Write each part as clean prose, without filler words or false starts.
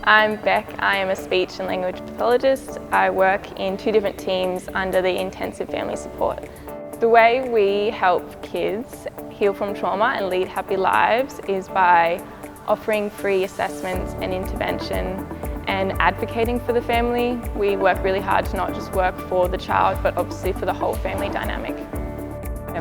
I'm Beck. I am a speech and language pathologist. I work in 2 different teams under the intensive family support. The way we help kids heal from trauma and lead happy lives is by offering free assessments and intervention and advocating for the family. We work really hard to not just work for the child, but obviously for the whole family dynamic.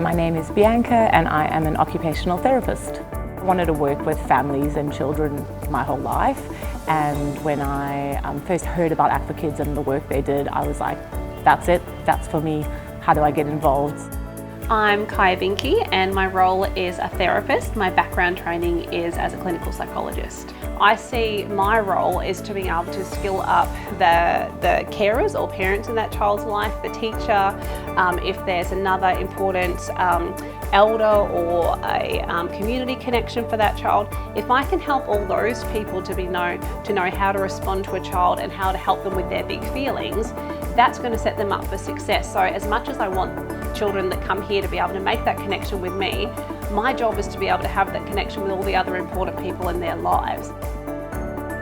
My name is Bianca and I am an occupational therapist. I wanted to work with families and children my whole life, and when I first heard about Act for Kids and the work they did, I was like, that's it, that's for me. How do I get involved? I'm Kaya Binky and my role is a therapist. My background training is as a clinical psychologist. I see my role is to be able to skill up the carers or parents in that child's life, the teacher, if there's another important elder or a community connection for that child. If I can help all those people to know how to respond to a child and how to help them with their big feelings, that's going to set them up for success. So as much as I want children that come here to be able to make that connection with me, my job is to be able to have that connection with all the other important people in their lives.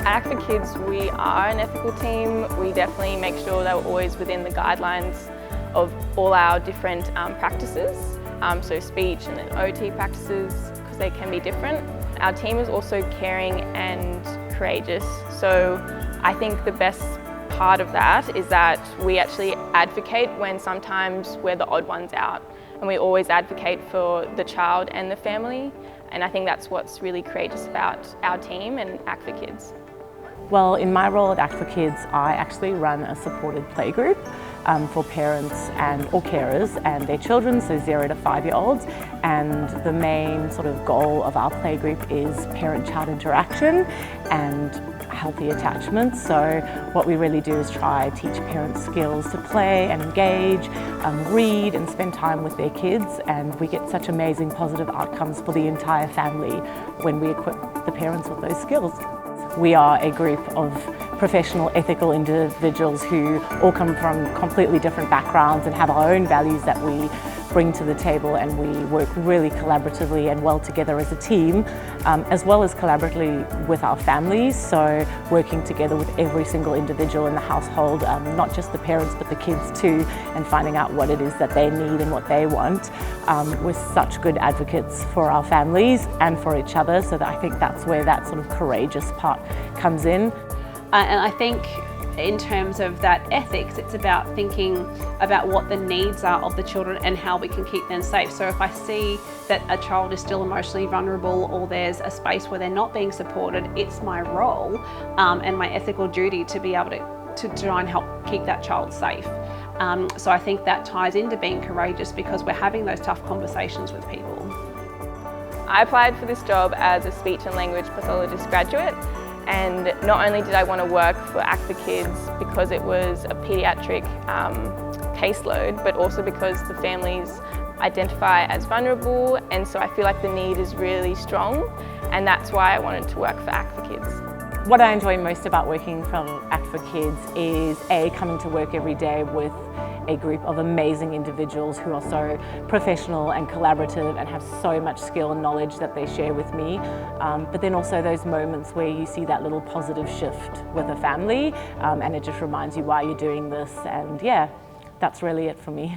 At Act for Kids, we are an ethical team. We definitely make sure that we're always within the guidelines of all our different practices, so speech and then OT practices, because they can be different. Our team is also caring and courageous, so I think the best part of that is that we actually advocate when sometimes we're the odd ones out, and we always advocate for the child and the family, and I think that's what's really courageous about our team and Act for Kids. Well, in my role at Act for Kids, I actually run a supported playgroup for parents or carers and their children, so 0 to 5-year-olds, and the main sort of goal of our playgroup is parent-child interaction and healthy attachment. So what we really do is try to teach parents skills to play and engage, read and spend time with their kids, and we get such amazing positive outcomes for the entire family when we equip the parents with those skills. We are a group of professional, ethical individuals who all come from completely different backgrounds and have our own values that we bring to the table, and we work really collaboratively and well together as a team, as well as collaboratively with our families, so working together with every single individual in the household, not just the parents but the kids too, and finding out what it is that they need and what they want. We're such good advocates for our families and for each other, so that I think that's where that sort of courageous part comes in. And I think in terms of that ethics, it's about thinking about what the needs are of the children and how we can keep them safe. So if I see that a child is still emotionally vulnerable or there's a space where they're not being supported, it's my role and my ethical duty to be able to try and help keep that child safe. So I think that ties into being courageous, because we're having those tough conversations with people. I applied for this job as a speech and language pathologist graduate, and not only did I want to work for Act for Kids because it was a paediatric caseload, but also because the families identify as vulnerable, and so I feel like the need is really strong, and that's why I wanted to work for Act for Kids. What I enjoy most about working from Act for Kids is coming to work every day with a group of amazing individuals who are so professional and collaborative and have so much skill and knowledge that they share with me. But then also those moments where you see that little positive shift with a family, and it just reminds you why you're doing this, and yeah, that's really it for me.